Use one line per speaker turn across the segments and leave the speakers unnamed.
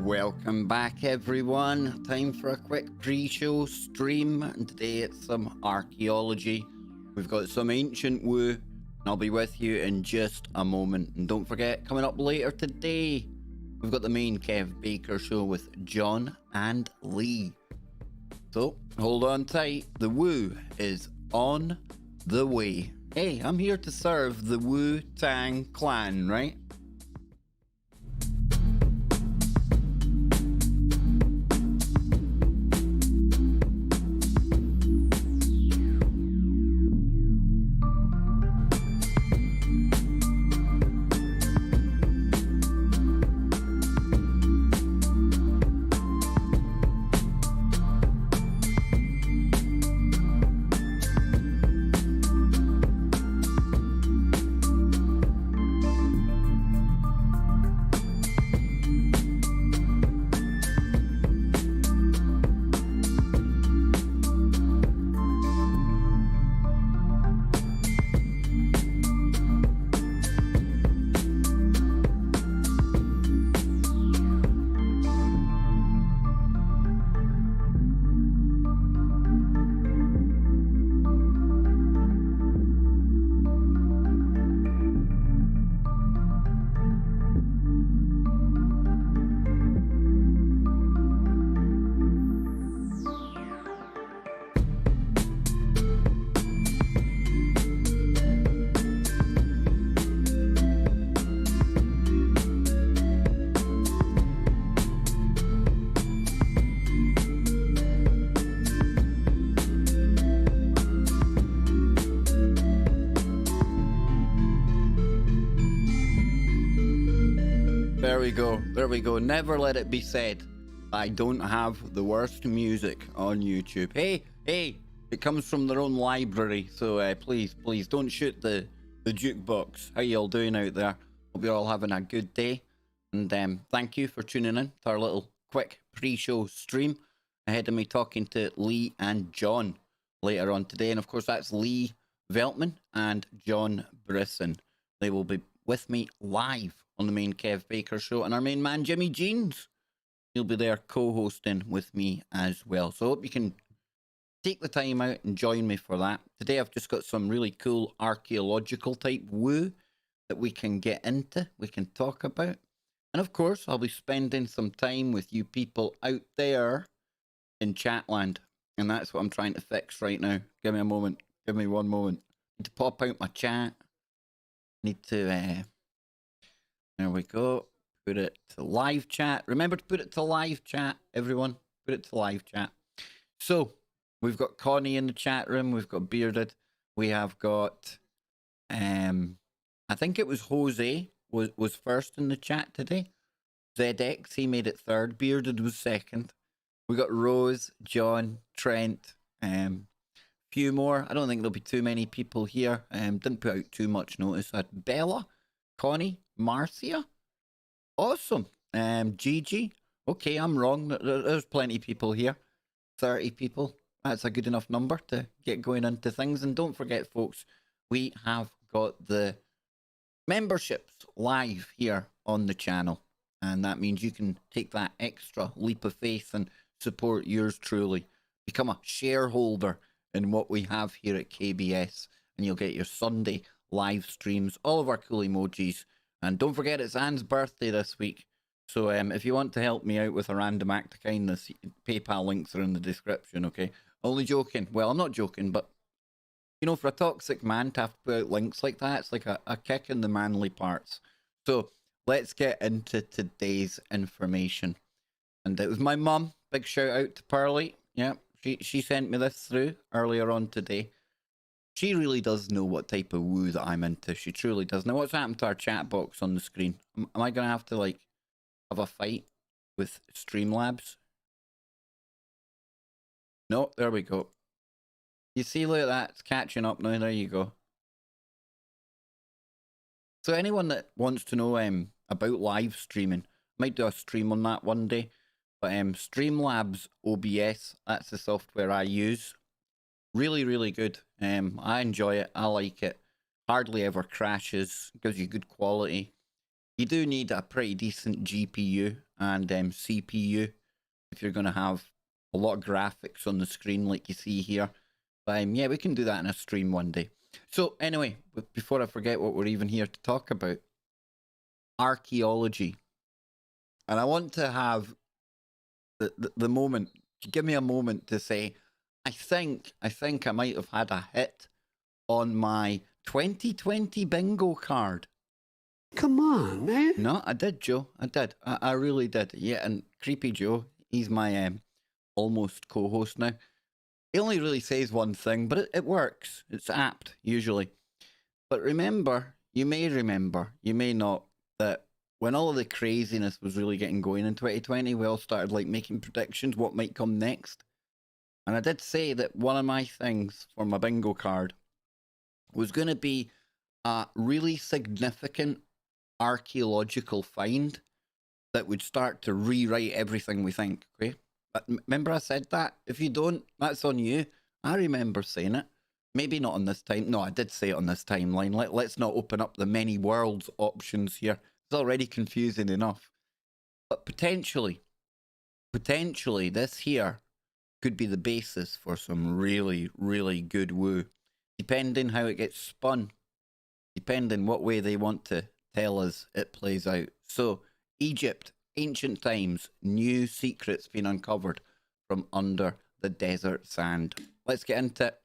Welcome back, everyone. Time for a quick pre-show stream, and today it's some archaeology. We've got some ancient woo, and I'll be with you in just a moment. And don't forget, coming up later today, we've got the main Kev Baker show with John and Lee. So hold on tight, the woo is on the way. Hey, I'm here to serve the Wu-Tang Clan, right? There we go. Never let it be said I don't have the worst music on YouTube. Hey, it comes from their own library, so please don't shoot the jukebox. How you all doing out there? Hope you're all having a good day, and thank you for tuning in to our little quick pre-show stream ahead of me talking to Lee and John later on today. And of course, that's Lee Veltman and John Brisson. They will be with me live on the main Kev Baker show, and our main man Jimmy Jeans, he'll be there co-hosting with me as well. So I hope you can take the time out and join me for that. Today I've just got some really cool archaeological type woo that we can get into, we can talk about. And of course, I'll be spending some time with you people out there in chatland. And that's what I'm trying to fix right now. Give me a moment. Give me one moment. Need to pop out my chat. Need to there we go. Put it to live chat. Remember to put it to live chat, everyone. Put it to live chat. So, we've got Connie in the chat room. We've got Bearded. We have got, I think it was Jose was first in the chat today. ZX, he made it third. Bearded was second. We got Rose, John, Trent, few more. I don't think there'll be too many people here. Didn't put out too much notice. I had Bella, Connie, Marcia. Awesome. Gigi. Okay, I'm wrong. There's plenty of people here. 30 people. That's a good enough number to get going into things. And don't forget, folks, we have got the memberships live here on the channel. And that means you can take that extra leap of faith and support yours truly. Become a shareholder in what we have here at KBS. And you'll get your Sunday live streams, all of our cool emojis. And don't forget, it's Anne's birthday this week. So if you want to help me out with a random act of kindness, PayPal links are in the description, okay? Only joking. Well, I'm not joking, but, you know, for a toxic man to have to put out links like that, it's like a kick in the manly parts. So let's get into today's information. And it was my mum. Big shout out to Pearly. Yeah, she sent me this through earlier on today. She really does know what type of woo that I'm into. She truly does. Now, what's happened to our chat box on the screen? Am I going to have to, like, have a fight with Streamlabs? No, there we go. You see, look at that. It's catching up now. There you go. So anyone that wants to know about live streaming, might do a stream on that one day. But Streamlabs OBS, that's the software I use. Really, really good. I enjoy it. I like it. Hardly ever crashes. Gives you good quality. You do need a pretty decent GPU and CPU if you're going to have a lot of graphics on the screen like you see here. But yeah, we can do that in a stream one day. So anyway, before I forget what we're even here to talk about, archaeology. And I want to have the moment, give me a moment to say, I think I might have had a hit on my 2020 bingo card.
Come on, man.
No, I did, Joe. I did. I really did. Yeah, and Creepy Joe, he's my almost co-host now. He only really says one thing, but it works. It's apt, usually. But remember, you may not, that when all of the craziness was really getting going in 2020, we all started like making predictions what might come next. And I did say that one of my things for my bingo card was going to be a really significant archaeological find that would start to rewrite everything we think, okay? But remember I said that? If you don't, that's on you. I remember saying it. Maybe not on this time. No, I did say it on this timeline. Let's not open up the many worlds options here. It's already confusing enough. But potentially, this here could be the basis for some really, really good woo. Depending how it gets spun. Depending what way they want to tell us it plays out. So, Egypt, ancient times, new secrets being uncovered from under the desert sand. Let's get into it.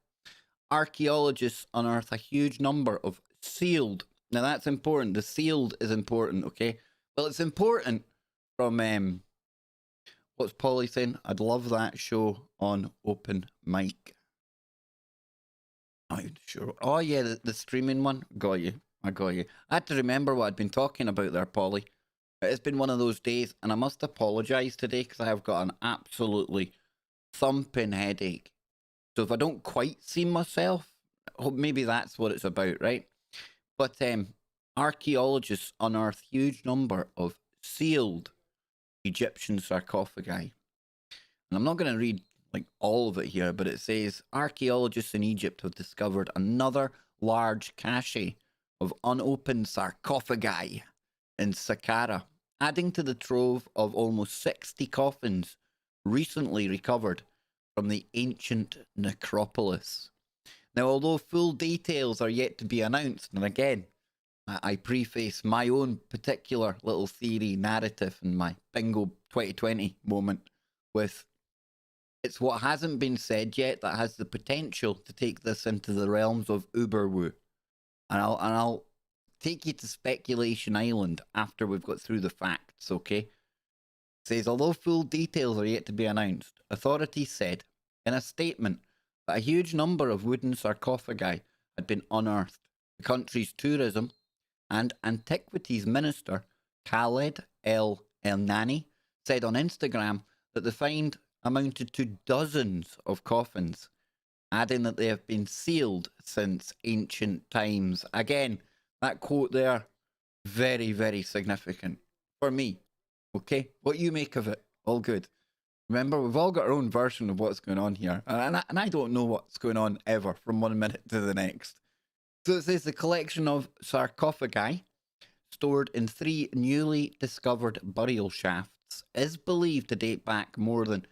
Archaeologists unearth a huge number of sealed. Now that's important. The sealed is important, okay? Well, it's important from what's Polly saying? I'd love that show on open mic. I'm sure. Oh yeah, the streaming one. Got you. I got you. I had to remember what I'd been talking about there, Polly. It's been one of those days, and I must apologise today because I have got an absolutely thumping headache. So if I don't quite see myself, maybe that's what it's about, right? But archaeologists unearth huge number of sealed Egyptian sarcophagi. And I'm not going to read like all of it here, but it says archaeologists in Egypt have discovered another large cache of unopened sarcophagi in Saqqara, adding to the trove of almost 60 coffins recently recovered from the ancient necropolis. Now, although full details are yet to be announced, and again, I preface my own particular little theory narrative and my bingo 2020 moment with it's what hasn't been said yet that has the potential to take this into the realms of Uberwoo. And I'll take you to Speculation Island after we've got through the facts, okay? It says, although full details are yet to be announced, authorities said in a statement that a huge number of wooden sarcophagi had been unearthed. The country's tourism and antiquities minister, Khaled El Nani, said on Instagram that the find amounted to dozens of coffins, adding that they have been sealed since ancient times. Again, that quote there, very, very significant for me. Okay, what you make of it, all good. Remember, we've all got our own version of what's going on here, and I don't know what's going on ever from one minute to the next. So it says the collection of sarcophagi stored in 3 newly discovered burial shafts is believed to date back more than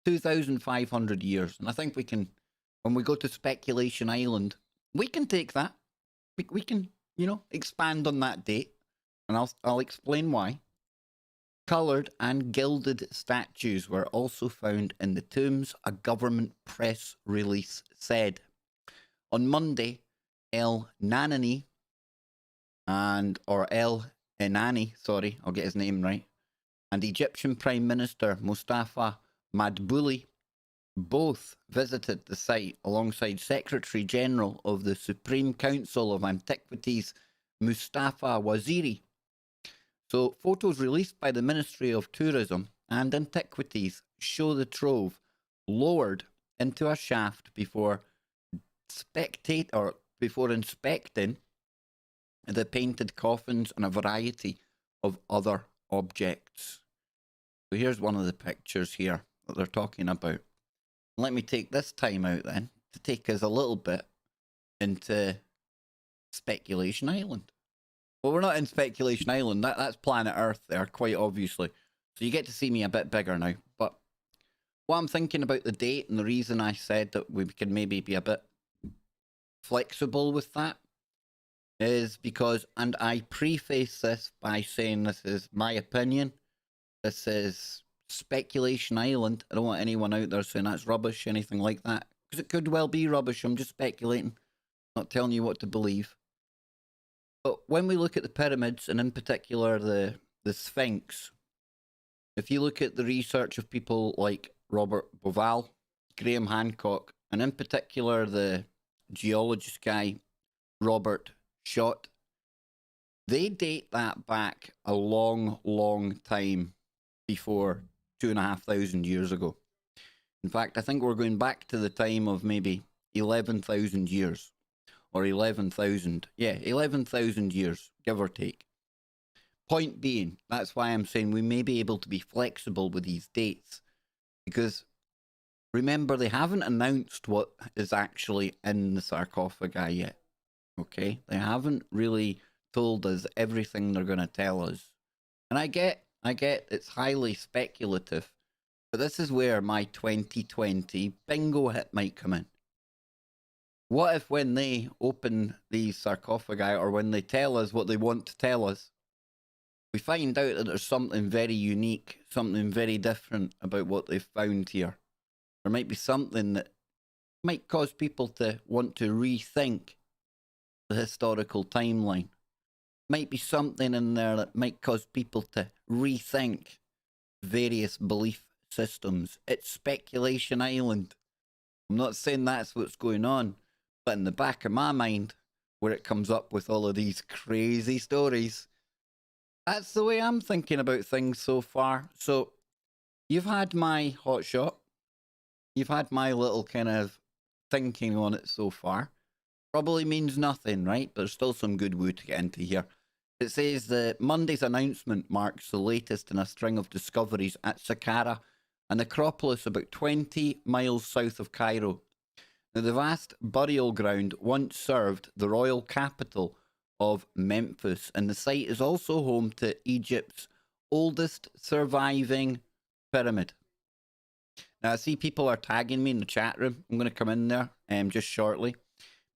2,500 years. And I think we can, when we go to Speculation Island, we can take that. We can, expand on that date, and I'll explain why. Coloured and gilded statues were also found in the tombs, a government press release said. On Monday, El Enani, sorry, I'll get his name right, and Egyptian Prime Minister Mustafa Madbouli both visited the site alongside Secretary General of the Supreme Council of Antiquities Mustafa Waziri. So photos released by the Ministry of Tourism and Antiquities show the trove lowered into a shaft before inspecting the painted coffins and a variety of other objects. So here's one of the pictures here that they're talking about. Let me take this time out then to take us a little bit into Speculation Island. Well, we're not in Speculation Island. That's planet Earth there, quite obviously. So you get to see me a bit bigger now. But what I'm thinking about the date and the reason I said that we can maybe be a bit flexible with that is because, and I preface this by saying this is my opinion. This is Speculation Island. I don't want anyone out there saying that's rubbish, anything like that. Because it could well be rubbish. I'm just speculating, not telling you what to believe. But when we look at the pyramids, and in particular the Sphinx, if you look at the research of people like Robert Bauval, Graham Hancock, and in particular the geologist guy, Robert Schott, they date that back a long, long time before 2,500 years ago. In fact, I think we're going back to the time of maybe 11,000 years. Or 11,000. Yeah, 11,000 years, give or take. Point being, that's why I'm saying we may be able to be flexible with these dates. Because remember, they haven't announced what is actually in the sarcophagi yet. Okay? They haven't really told us everything they're going to tell us. And I get it's highly speculative. But this is where my 2020 bingo hit might come in. What if when they open these sarcophagi, or when they tell us what they want to tell us, we find out that there's something very unique, something very different about what they've found here. There might be something that might cause people to want to rethink the historical timeline. Might be something in there that might cause people to rethink various belief systems. It's Speculation Island. I'm not saying that's what's going on. But in the back of my mind, where it comes up with all of these crazy stories, that's the way I'm thinking about things so far. So you've had my hot shot. You've had my little kind of thinking on it so far. Probably means nothing, right? But there's still some good woo to get into here. It says that Monday's announcement marks the latest in a string of discoveries at Saqqara, an necropolis about 20 miles south of Cairo. Now, the vast burial ground once served the royal capital of Memphis, and the site is also home to Egypt's oldest surviving pyramid. Now, I see people are tagging me in the chat room. I'm going to come in there just shortly.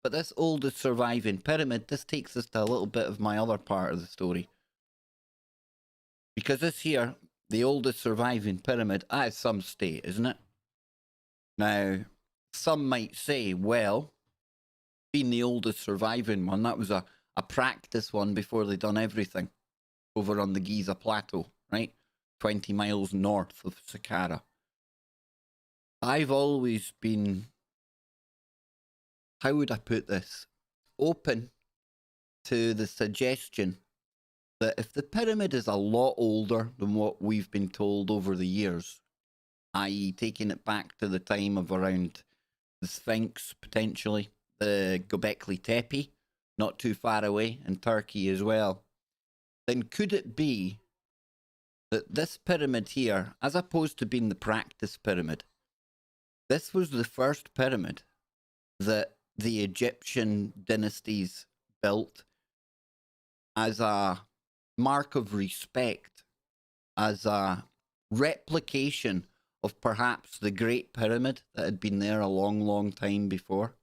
But this oldest surviving pyramid, this takes us to a little bit of my other part of the story. Because this here, the oldest surviving pyramid, that is some state, isn't it? Now, some might say, well, being the oldest surviving one, that was a practice one before they done everything over on the Giza Plateau, right? 20 miles north of Saqqara. I've always been, how would I put this, open to the suggestion that if the pyramid is a lot older than what we've been told over the years, i.e. taking it back to the time of around the Sphinx, potentially, the Göbekli Tepe, not too far away, in Turkey as well, then could it be that this pyramid here, as opposed to being the practice pyramid, this was the first pyramid that the Egyptian dynasties built as a mark of respect, as a replication of perhaps the Great Pyramid that had been there a long, long time before.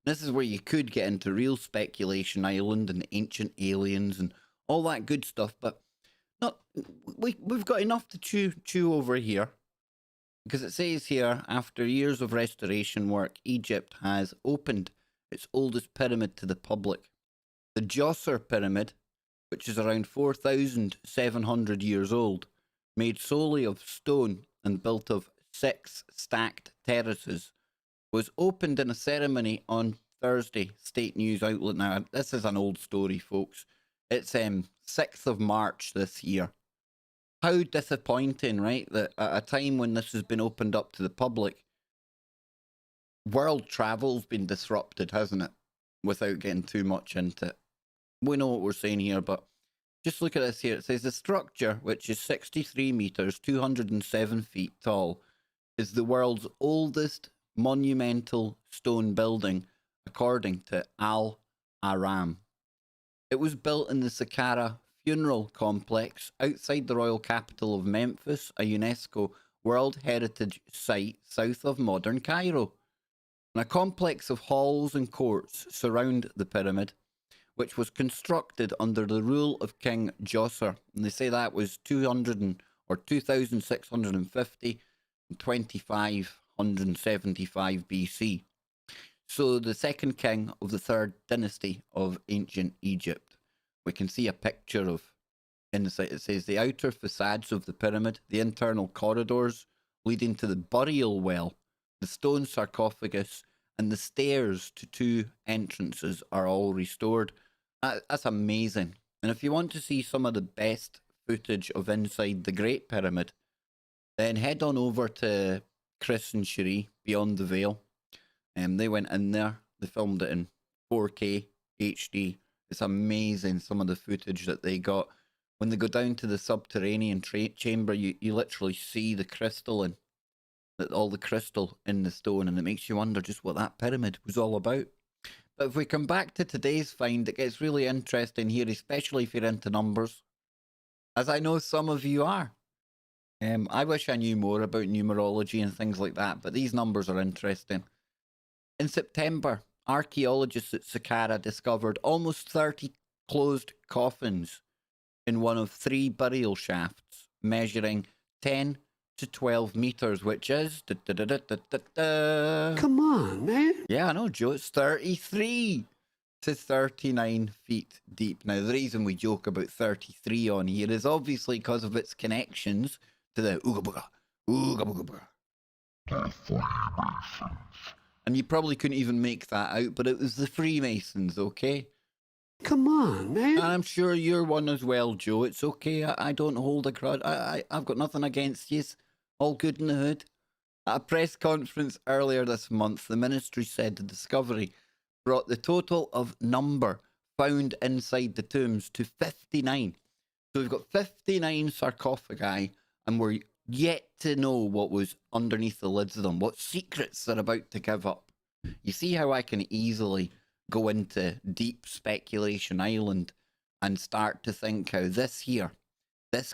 This is where you could get into real Speculation Island and ancient aliens and all that good stuff, but not. We've got enough to chew over here, because it says here, after years of restoration work, Egypt has opened its oldest pyramid to the public. The Djoser Pyramid, which is around 4,700 years old, made solely of stone and built of 6 stacked terraces, was opened in a ceremony on Thursday. State news outlet. Now, this is an old story, folks. It's 6th of March this year. How disappointing, right? That at a time when this has been opened up to the public, world travel's been disrupted, hasn't it? Without getting too much into it. We know what we're saying here, but just look at this here. It says the structure, which is 63 meters, 207 feet tall, is the world's oldest monumental stone building, according to Al Aram. It was built in the Saqqara Funeral Complex outside the royal capital of Memphis, a UNESCO World Heritage Site south of modern Cairo. And a complex of halls and courts surround the pyramid, which was constructed under the rule of King Djoser. And they say that was 2650 and 2575 BC. So the second king of the third dynasty of ancient Egypt. We can see a picture of inside. It says the outer facades of the pyramid, the internal corridors leading to the burial well, the stone sarcophagus, and the stairs to two entrances are all restored. That's amazing. And if you want to see some of the best footage of inside the Great Pyramid, then head on over to Chris and Cherie Beyond the Veil. They went in there. They filmed it in 4K HD. It's amazing, some of the footage that they got. When they go down to the subterranean chamber, you literally see the crystalline, all the crystal in the stone, and it makes you wonder just what that pyramid was all about. But if we come back to today's find, it gets really interesting here, especially if you're into numbers, as I know some of you are. I wish I knew more about numerology and things like that, but these numbers are interesting. In September, archaeologists at Saqqara discovered almost 30 closed coffins in one of 3 burial shafts, measuring 10 to 12 meters, which is...
Come on, man.
Yeah, I know, Joe. It's 33 to 39 feet deep. Now, the reason we joke about 33 on here is obviously because of its connections to the Ooga Booga, Ooga Booga Booga. And you probably couldn't even make that out, but it was the Freemasons, okay?
Come on, man.
And I'm sure you're one as well, Joe. It's okay. I don't hold a grudge. I've got nothing against you. All good in the hood. At a press conference earlier this month, the ministry said the discovery brought the total of number found inside the tombs to 59. So we've got 59 sarcophagi, and we're yet to know what was underneath the lids of them, what secrets they're about to give up. You see how I can easily go into deep speculation island and start to think how this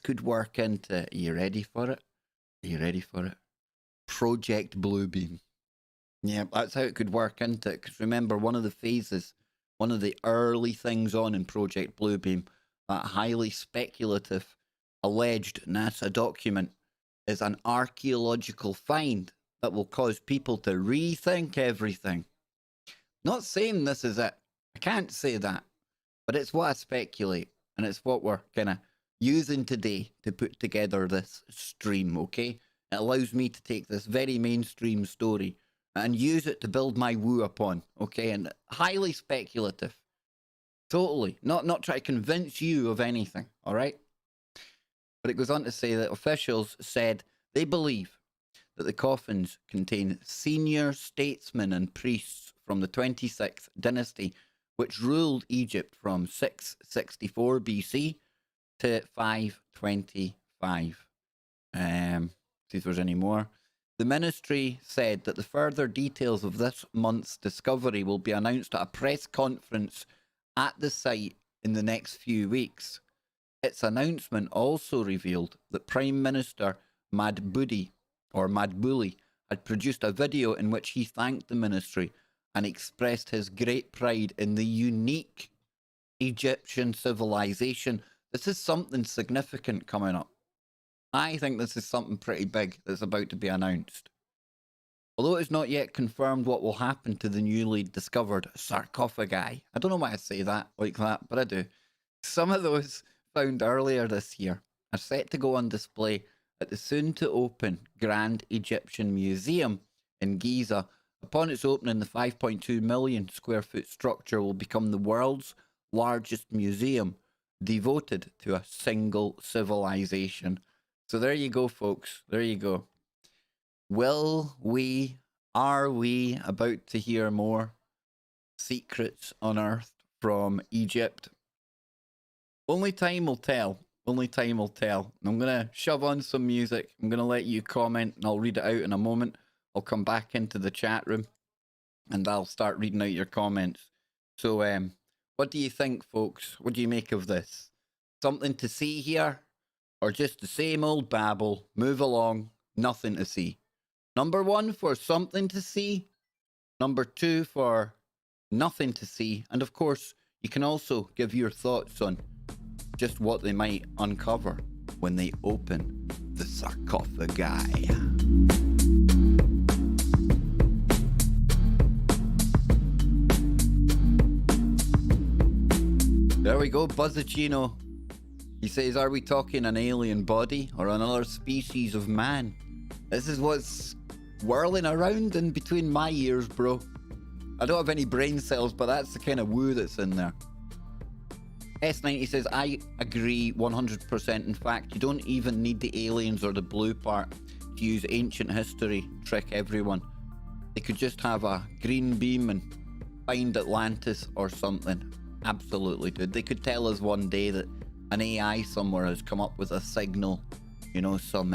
could work into, are you ready for it? Are you ready for it? Project Bluebeam. Yeah, that's how it could work into it. Because remember, one of the phases, one of the early things on in Project Bluebeam, that highly speculative, alleged NASA document, is an archaeological find that will cause people to rethink everything. Not saying this is it. I can't say that. But it's what I speculate. And it's what we're kind of using today to put together this stream, okay? It allows me to take this very mainstream story and use it to build my woo upon, okay? And highly speculative. Totally. Not try to convince you of anything, all right? But it goes on to say that officials said they believe that the coffins contain senior statesmen and priests from the 26th dynasty, which ruled Egypt from 664 BC to 525. See if there's any more. The ministry said that the further details of this month's discovery will be announced at a press conference at the site in the next few weeks. Its announcement also revealed that Prime Minister Madbouli had produced a video in which he thanked the ministry and expressed his great pride in the unique Egyptian civilization. This is something significant coming up. I think this is something pretty big that's about to be announced. Although it is not yet confirmed what will happen to the newly discovered sarcophagi. I don't know why I say that like that, but I do. Some of those found earlier this year are set to go on display at the soon-to-open Grand Egyptian Museum in Giza. Upon its opening, the 5.2 million square foot structure will become the world's largest museum devoted to a single civilization. So there you go, folks. There you go. Are we about to hear more secrets unearthed from Egypt? Only time will tell. Only time will tell. I'm going to shove on some music. I'm going to let you comment and I'll read it out in a moment. I'll come back into the chat room and I'll start reading out your comments. So What do you think, folks? What do you make of this? Something to see here? Or just the same old babble? Move along, nothing to see. Number 1 for something to see. Number 2 for nothing to see. And of course, you can also give your thoughts on just what they might uncover when they open the sarcophagi. There we go, Buzzacino. He says, are we talking an alien body or another species of man? This is what's whirling around in between my ears, bro. I don't have any brain cells, but that's the kind of woo that's in there. S90 says, I agree 100%. In fact, you don't even need the aliens or the blue part to use ancient history, trick everyone. They could just have a green beam and find Atlantis or something. Absolutely, dude. They could tell us one day that an AI somewhere has come up with a signal, you know, some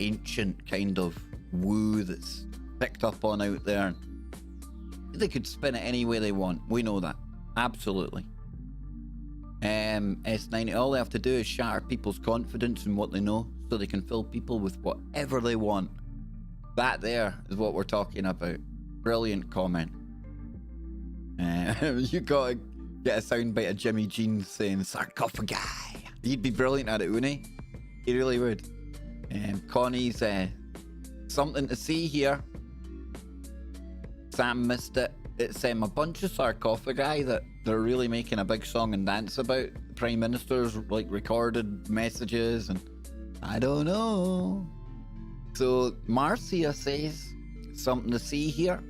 ancient kind of woo that's picked up on out there. They could spin it any way they want. We know that. Absolutely. S90, all they have to do is shatter people's confidence in what they know so they can fill people with whatever they want. That there is what we're talking about. Brilliant comment. You gotta get a soundbite of Jimmy Jean saying sarcophagi. He'd be brilliant at it, wouldn't he? He really would. Connie's something to see here. Sam missed it. It's a bunch of sarcophagi that they're really making a big song and dance about. The Prime Minister's like recorded messages and I don't know. So Marcia says something to see here.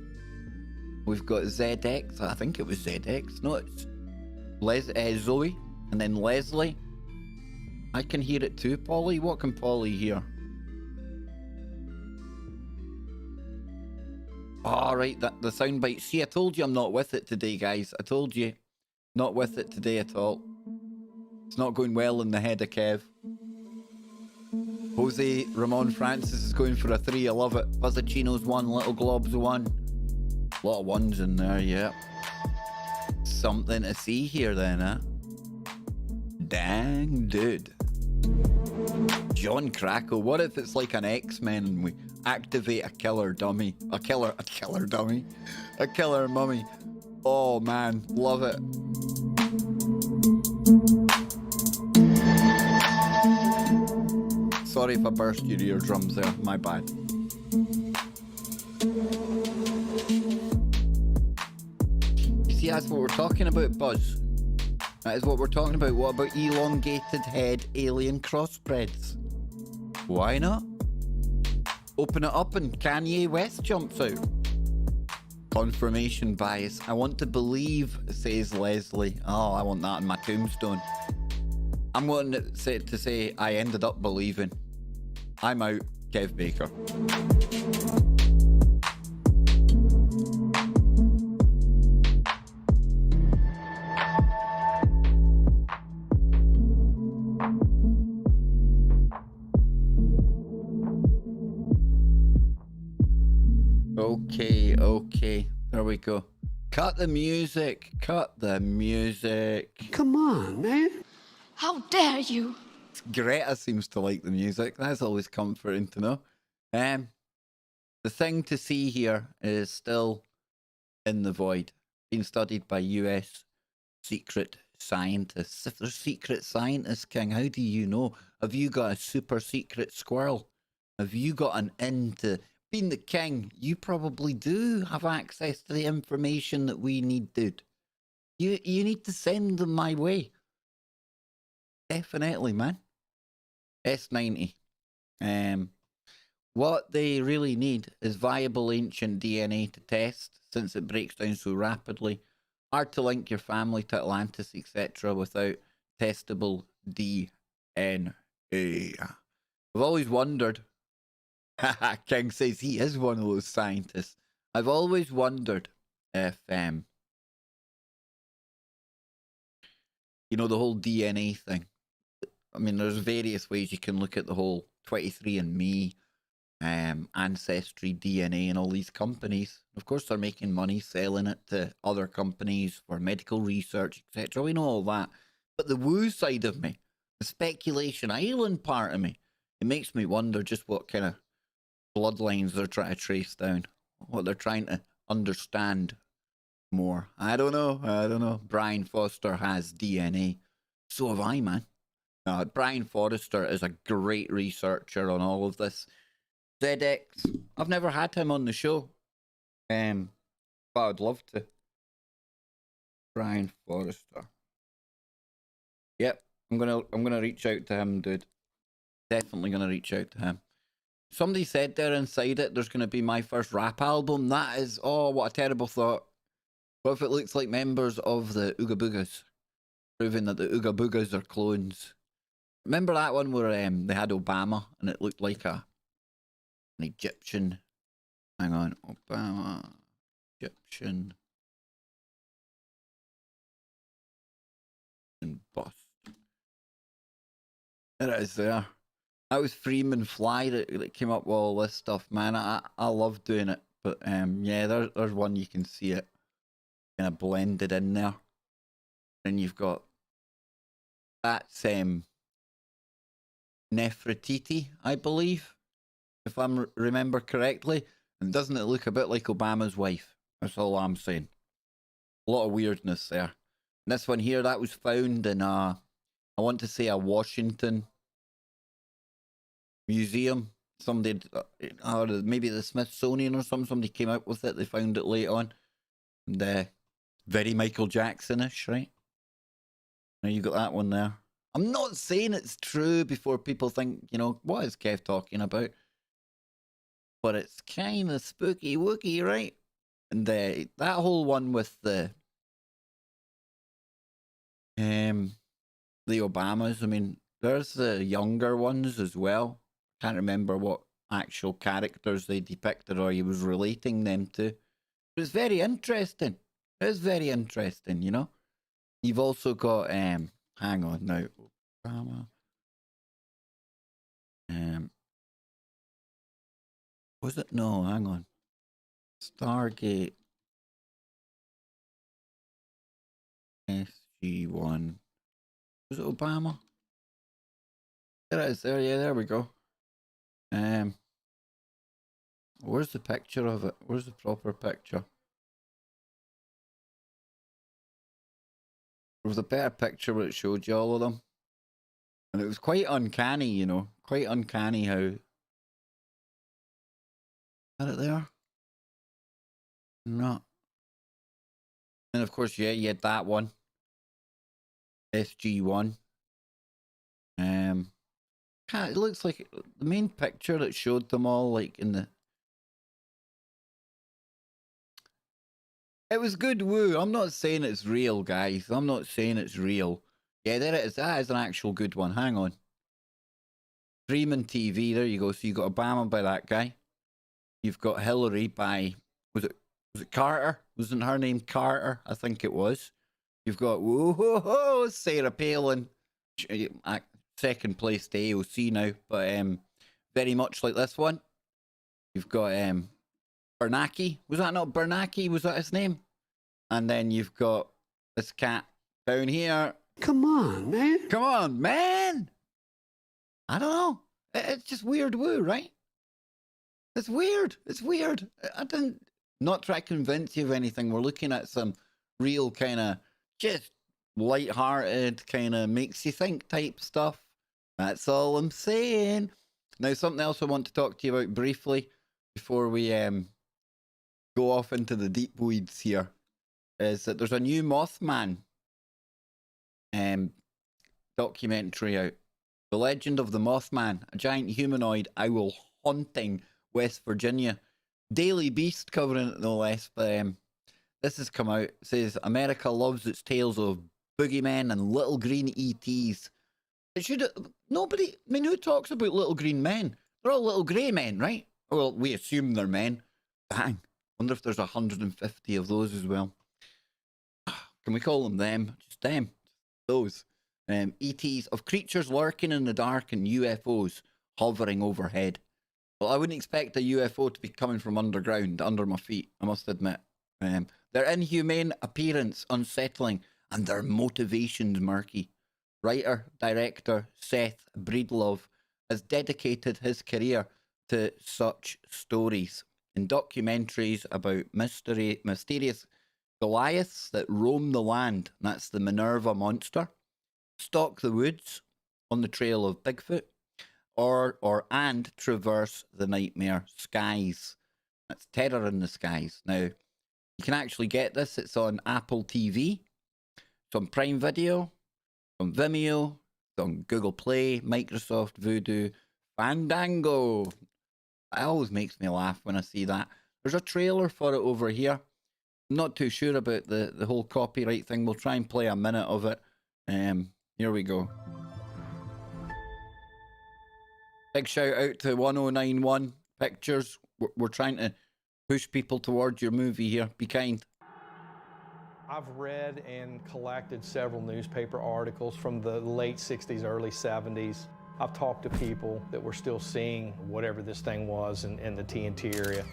We've got ZX. I think it was ZX. No, it's Zoe and then Leslie. I can hear it too, Polly. What can Polly hear? All right, the soundbite. See, I told you I'm not with it today, guys. I told you, not with it today at all. It's not going well in the head of Kev. Jose Ramon Francis is going for a 3. I love it. Buzzacino's 1, Little Glob's 1. A lot of 1s in there, yeah. Something to see here then, huh? Dang, dude. John Crackle. What if it's like an X-Men and we activate a killer dummy? A killer dummy? A killer mummy. Oh man, love it. Sorry if I burst your eardrums there, my bad. You see, that's what we're talking about, Buzz. That is what we're talking about. What about elongated head alien crossbreds? Why not? Open it up and Kanye West jumps out. Confirmation bias. I want to believe, says Leslie. Oh, I want that on my tombstone. I'm going to say I ended up believing. I'm out, Kev Baker. Okay. There we go. Cut the music.
Come on, man.
How dare you?
Greta seems to like the music. That's always comforting to know. The thing to see here is still in the void, being studied by US secret scientists. If they're secret scientists, King, how do you know? Have you got a super secret squirrel? Have you got an in to being the king? You probably do have access to the information that we need, dude. You need to send them my way. Definitely, man. S90. What they really need is viable ancient DNA to test, since it breaks down so rapidly. Hard to link your family to Atlantis, etc., without testable DNA. I've always wondered. King says he is one of those scientists. I've always wondered if, you know, the whole DNA thing. I mean, there's various ways you can look at the whole 23andMe, Ancestry, DNA, and all these companies. Of course, they're making money selling it to other companies for medical research, etc. We know all that. But the woo side of me, the speculation island part of me, it makes me wonder just what kind of bloodlines they're trying to trace down, what they're trying to understand more. I don't know. I don't know. Brian Foster has DNA. So have I, man. Brian Forrester is a great researcher on all of this. ZX, I've never had him on the show. But I'd love to. Brian Forrester. Yep, I'm gonna reach out to him, dude. Definitely gonna reach out to him. Somebody said there inside it, there's gonna be my first rap album. That is, oh, what a terrible thought. What if it looks like members of the Ooga Boogas, proving that the Ooga Boogas are clones? Remember that one where they had Obama and it looked like an Egyptian. Hang on, Obama, Egyptian, and bust. There it is there. That was Freeman Fly that came up with all this stuff, man. I love doing it. But yeah, there's one you can see it kind of blended in there. And you've got that's Nefertiti, I believe, if I remember correctly. And doesn't it look a bit like Obama's wife? That's all I'm saying. A lot of weirdness there. And this one here, that was found in I want to say a Washington museum. Somebody, or maybe the Smithsonian or something. Somebody came out with it. They found it late on. And very Michael Jackson-ish, right? Now you got that one there. I'm not saying it's true before people think, you know, what is Kev talking about? But it's kind of spooky wooky, right? And that whole one with the Obamas, I mean, there's the younger ones as well. Can't remember what actual characters they depicted or he was relating them to. But it's very interesting. It's very interesting, you know? You've also got, hang on now, Obama. Was it? No, hang on. Stargate SG1. Was it Obama? There it is. There, yeah, there we go. Where's the picture of it? Where's the proper picture? There was a better picture where it showed you all of them. And it was quite uncanny, you know. Quite uncanny how... Had it there? No. And of course, yeah, you had that one. SG1. It looks like the main picture that showed them all, like in the... It was good woo. I'm not saying it's real, guys. I'm not saying it's real. Yeah, there it is. That is an actual good one. Hang on. Freeman TV. There you go. So you got Obama by that guy. You've got Hillary by... Was it Carter? Wasn't her name Carter? I think it was. You've got whoa, Sarah Palin. Second place to AOC now, but very much like this one. You've got Bernanke. Was that not Bernanke? Was that his name? And then you've got this cat down here.
Come on, man.
Come on, man. I don't know. It's just weird woo, right? It's weird. It's weird. I didn't not try to convince you of anything. We're looking at some real kind of just light-hearted, kind of makes you think type stuff. That's all I'm saying. Now, something else I want to talk to you about briefly before we go off into the deep weeds here is that there's a new Mothman documentary out. The Legend of the Mothman, a giant humanoid owl haunting West Virginia. Daily Beast covering it, no less, but this has come out. It says, America loves its tales of boogeymen and little green ETs. It should... Nobody... I mean, who talks about little green men? They're all little grey men, right? Well, we assume they're men. Bang. Wonder if there's 150 of those as well. Can we call them? Just them. Those. ETs of creatures lurking in the dark and UFOs hovering overhead. Well, I wouldn't expect a UFO to be coming from underground, under my feet, I must admit. Their inhumane appearance unsettling, and their motivations murky. Writer, director Seth Breedlove has dedicated his career to such stories in documentaries about mysterious Goliaths that roam the land. That's the Minerva monster. Stalk the woods on the trail of Bigfoot, and traverse the nightmare skies. That's Terror in the Skies. Now, you can actually get this. It's on Apple TV, it's on Prime Video, it's on Vimeo, it's on Google Play, Microsoft Voodoo, Fandango. It always makes me laugh when I see that. There's a trailer for it over here. I'm not too sure about the whole copyright thing. We'll try and play a minute of it. Here we go. Big shout out to 1091 Pictures. We're trying to push people towards your movie here. Be kind.
I've read and collected several newspaper articles from the late 60s, early 70s. I've talked to people that were still seeing whatever this thing was in the TNT area.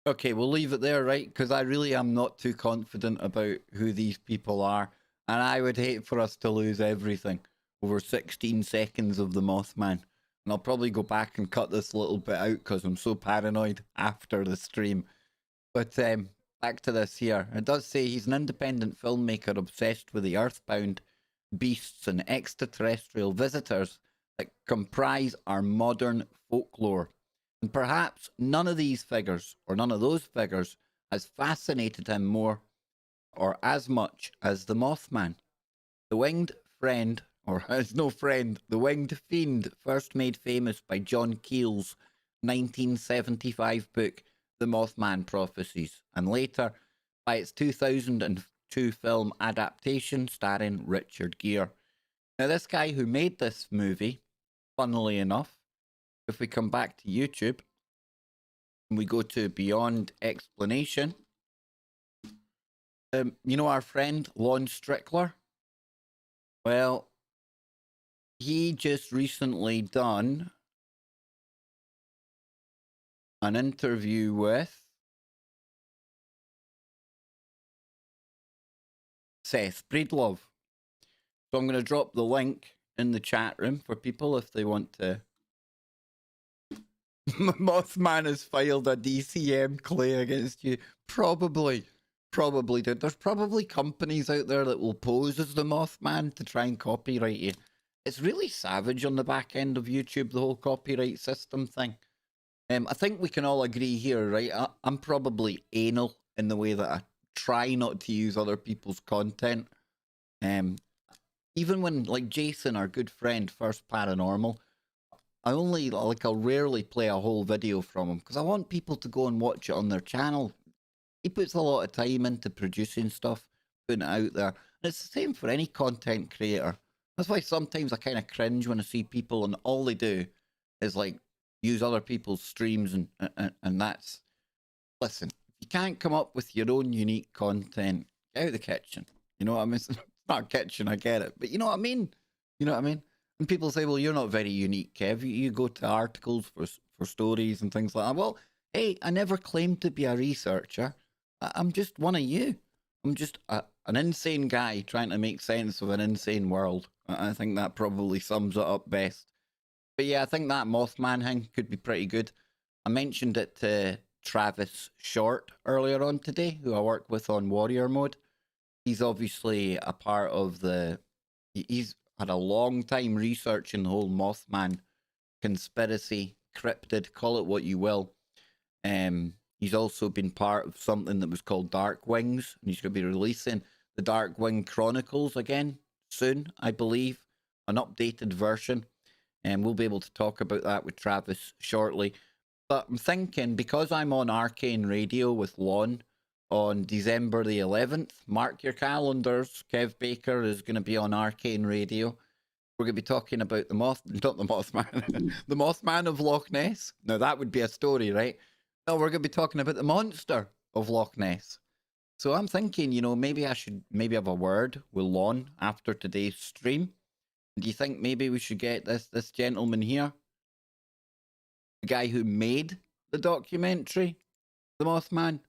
Okay, we'll leave it there, right? Because I really am not too confident about who these people are. And I would hate for us to lose everything over 16 seconds of the Mothman. And I'll probably go back and cut this little bit out because I'm so paranoid after the stream. But back to this here. It does say he's an independent filmmaker obsessed with the earthbound beasts and extraterrestrial visitors that comprise our modern folklore. And perhaps none of these figures, or none of those figures, has fascinated him more or as much as the Mothman. The winged friend, or as no friend, the winged fiend, first made famous by John Keel's 1975 book, The Mothman Prophecies, and later by its 2002 film adaptation starring Richard Gere. Now, this guy who made this movie, funnily enough, if we come back to YouTube and we go to Beyond Explanation, you know our friend Lon Strickler? Well, he just recently done an interview with Seth Breedlove. So I'm going to drop the link in the chat room for people if they want to. Mothman has filed a DCM claim against you. Probably, dude. There's probably companies out there that will pose as the Mothman to try and copyright you. It's really savage on the back end of YouTube, the whole copyright system thing. I think we can all agree here, right? I'm probably anal in the way that I try not to use other people's content. Even when, like Jason, our good friend, First Paranormal, I'll rarely play a whole video from him because I want people to go and watch it on their channel. He puts a lot of time into producing stuff, putting it out there. And it's the same for any content creator. That's why sometimes I kind of cringe when I see people and all they do is like use other people's streams and that's... Listen, if you can't come up with your own unique content, get out of the kitchen. You know what I mean? It's not a kitchen, I get it. But you know what I mean? You know what I mean? And people say, well, you're not very unique, Kev. You go to articles for stories and things like that. Well, hey, I never claimed to be a researcher. I'm just one of you. I'm just an insane guy trying to make sense of an insane world. I think that probably sums it up best. But yeah, I think that Mothman thing could be pretty good. I mentioned it to Travis Short earlier on today, who I work with on Warrior Mode. He's obviously a part of he's had a long time researching the whole Mothman conspiracy, cryptid, call it what you will. He's also been part of something that was called Dark Wings, and he's going to be releasing the Dark Wing Chronicles again soon, I believe, an updated version, and we'll be able to talk about that with Travis shortly. But I'm thinking, because I'm on Arcane Radio with Lon on December the 11th, mark your calendars, Kev Baker is going to be on Arcane Radio. We're going to be talking about the Mothman, the Mothman of Loch Ness. Now that would be a story, right? No, we're going to be talking about the monster of Loch Ness. So I'm thinking, maybe I should have a word with Lon after today's stream. Do you think maybe we should get this gentleman here to guy who made the documentary, The Mothman.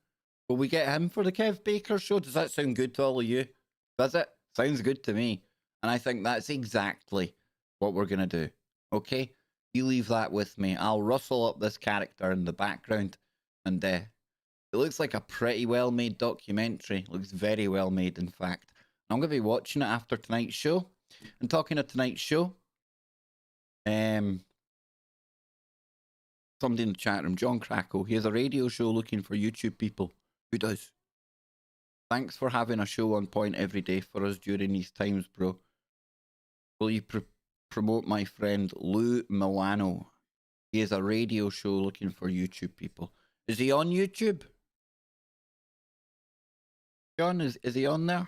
Will we get him for the Kev Baker show? Does that sound good to all of you? Does it? Sounds good to me. And I think that's exactly what we're going to do. Okay? You leave that with me. I'll rustle up this character in the background. And it looks like a pretty well-made documentary. It looks very well made, in fact. I'm going to be watching it after tonight's show. And talking of tonight's show, somebody in the chat room, John Crackle, he has a radio show looking for YouTube people. Who does? Thanks for having a show on point every day for us during these times, bro. Will you promote my friend Lou Milano? He has a radio show looking for YouTube people. Is he on YouTube? John, is he on there?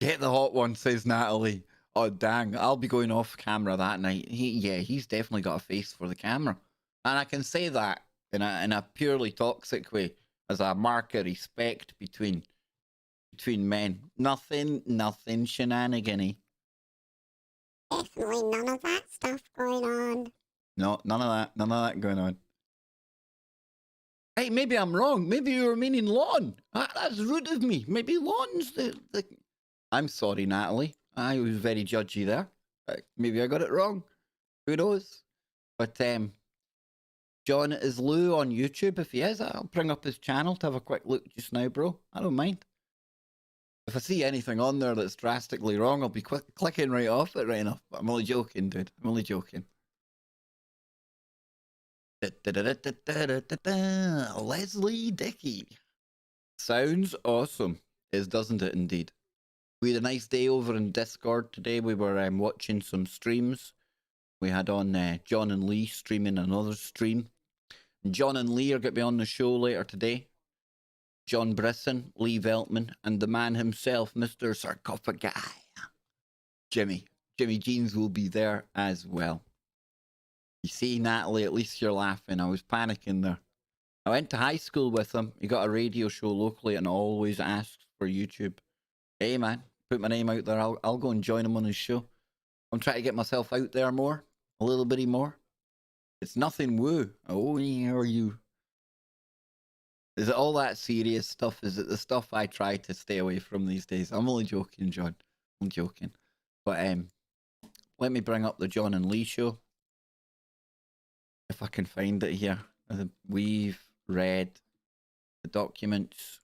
Get the hot one, says Natalie. Oh, dang. I'll be going off camera that night. He's definitely got a face for the camera. And I can say that in a purely toxic way, as a mark of respect between men. Nothing shenanigan-y.
Definitely none of that stuff going on.
No, none of that going on. Hey, maybe I'm wrong. Maybe you were meaning lawn. That's rude of me. Maybe lawn's the... I'm sorry, Natalie. I was very judgy there. Maybe I got it wrong. Who knows? But John, is Lou on YouTube? If he is, I'll bring up his channel to have a quick look just now, bro. I don't mind. If I see anything on there that's drastically wrong, I'll be clicking right off it right enough. But I'm only joking, dude. I'm only joking. Leslie Dickey. Sounds awesome. Doesn't it indeed? We had a nice day over in Discord today. We were watching some streams. We had on John and Lee streaming another stream. John and Lee are going to be on the show later today. John Brisson, Lee Veltman, and the man himself, Mr. Sarcophagi. Jimmy Jeans will be there as well. You see, Natalie, at least you're laughing. I was panicking there. I went to high school with him. He got a radio show locally and always asks for YouTube. Hey, man, put my name out there. I'll go and join him on his show. I'm trying to get myself out there more. A little bitty more. It's nothing woo. Oh, yeah, are you? Is it all that serious stuff? Is it the stuff I try to stay away from these days? I'm only joking, John. I'm joking. But let me bring up the John and Lee show. If I can find it here. We've read the documents.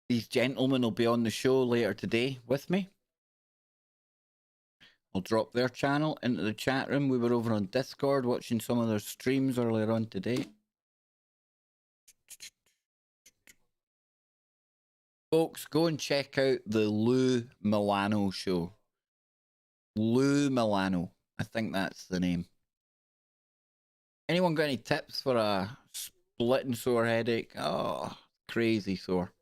These gentlemen will be on the show later today with me. I'll drop their channel into the chat room. We were over on Discord watching some of their streams earlier on today. Folks, go and check out the Lou Milano show. Lou Milano. I think that's the name. Anyone got any tips for a split and sore headache? Oh, crazy sore.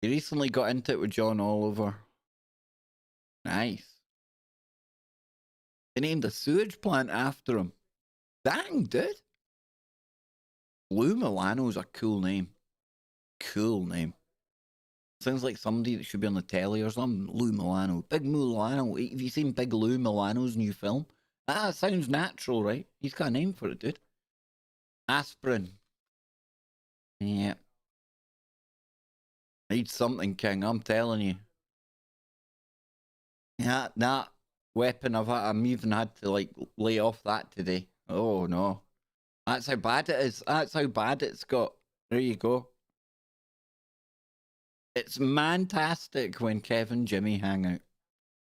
He recently got into it with John Oliver. Nice. They named a sewage plant after him. Dang, dude. Lou Milano's a cool name. Cool name. Sounds like somebody that should be on the telly or something. Lou Milano. Big Milano. Have you seen Big Lou Milano's new film? Ah, sounds natural, right? He's got a name for it, dude. Aspirin. Yeah. Need something, King, I'm telling you. Yeah, that weapon I'm even had to like lay off that today. Oh no. That's how bad it is. That's how bad it's got. There you go. It's mantastic when Kev and Jimmy hang out.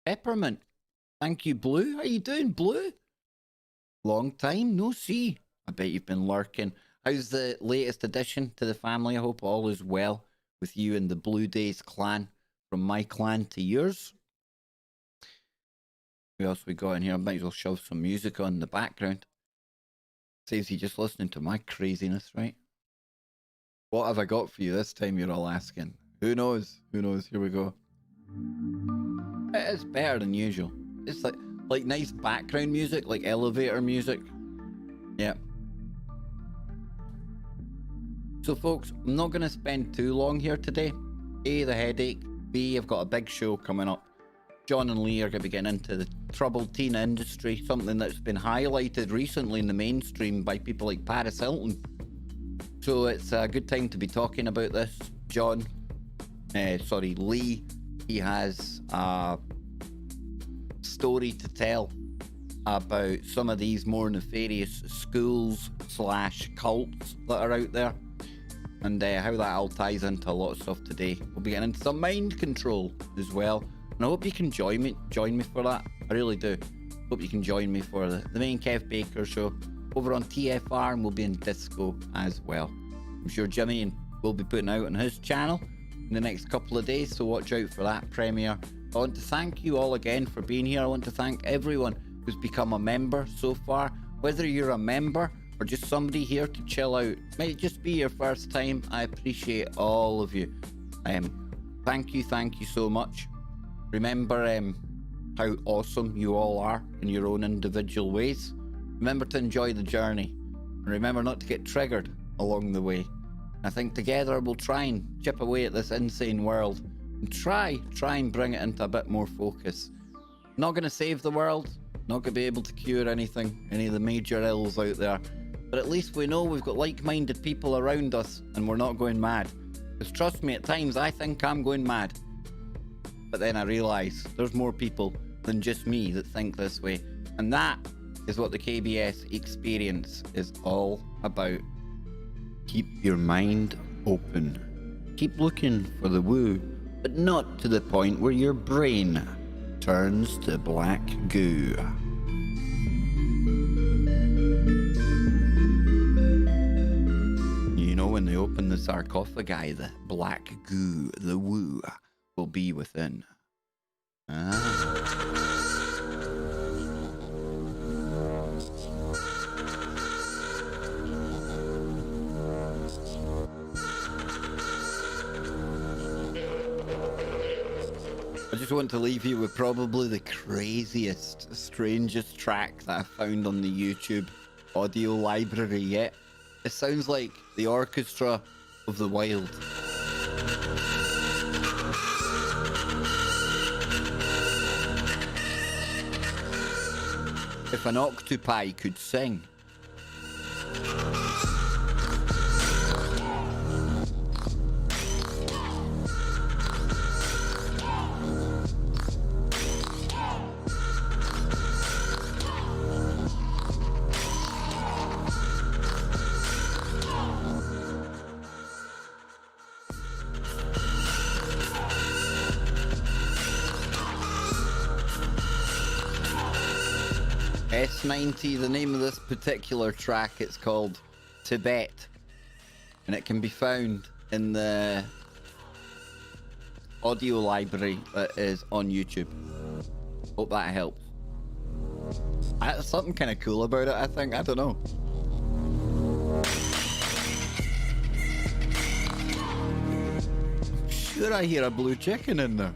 Peppermint. Thank you, Blue. How you doing, Blue? Long time no see. I bet you've been lurking. How's the latest addition to the family? I hope all is well with you and the Blue Days clan. From my clan to yours. What else we got in here? I might as well shove some music on in the background. Saves you just listening to my craziness, right? What have I got for you this time, you're all asking? Who knows? Who knows? Here we go. It is better than usual. It's like nice background music, like elevator music. Yeah. So folks, I'm not going to spend too long here today. A, the headache. B, I've got a big show coming up. John and Lee are going to be getting into the troubled teen industry, something that's been highlighted recently in the mainstream by people like Paris Hilton. So it's a good time to be talking about this. Lee, he has a story to tell about some of these more nefarious schools / cults that are out there, and how that all ties into a lot of stuff today. We'll be getting into some mind control as well, and I hope you can join me for that. I really do. Hope you can join me for the main Kev Baker show over on TFR, and we'll be in Disco as well. I'm sure Jimmy will be putting out on his channel in the next couple of days, so watch out for that premiere. I want to thank you all again for being here. I want to thank everyone who's become a member so far. Whether you're a member or just somebody here to chill out, might just be your first time, I appreciate all of you. Thank you so much. Remember how awesome you all are in your own individual ways. Remember to enjoy the journey, and remember not to get triggered along the way. I think together we'll try and chip away at this insane world and try and bring it into a bit more focus. Not going to save the world, not going to be able to cure anything, any of the major ills out there, but at least we know we've got like-minded people around us and we're not going mad. Because trust me, at times I think I'm going mad, but then I realise there's more people than just me that think this way, and that is what the KBS experience is all about. Keep your mind open. Keep looking for the woo, but not to the point where your brain turns to black goo. You know, when they open the sarcophagi, the black goo, the woo, will be within. I just want to leave you with probably the craziest, strangest track that I found on the YouTube audio library yet. It sounds like the orchestra of the wild. If an octopi could sing. S90, the name of this particular track, it's called Tibet, and it can be found in the audio library that is on YouTube. Hope that helps. Something kind of cool about it, I think. I don't know. I'm sure I hear a blue chicken in there.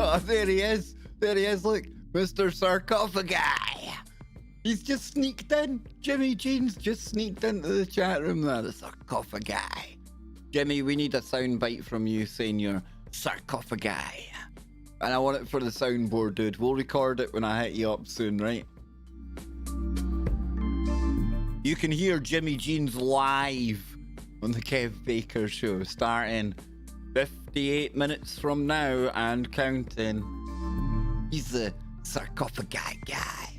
Oh, there he is. There he is. Look, Mr. Sarcophagi. He's just sneaked in. Jimmy Jeans just sneaked into the chat room there. The sarcophagi. Jimmy, we need a sound bite from you saying you're sarcophagi. And I want it for the soundboard, dude. We'll record it when I hit you up soon, right? You can hear Jimmy Jeans live on the Kev Baker Show starting 58 minutes from now and counting. He's the sarcophagi guy.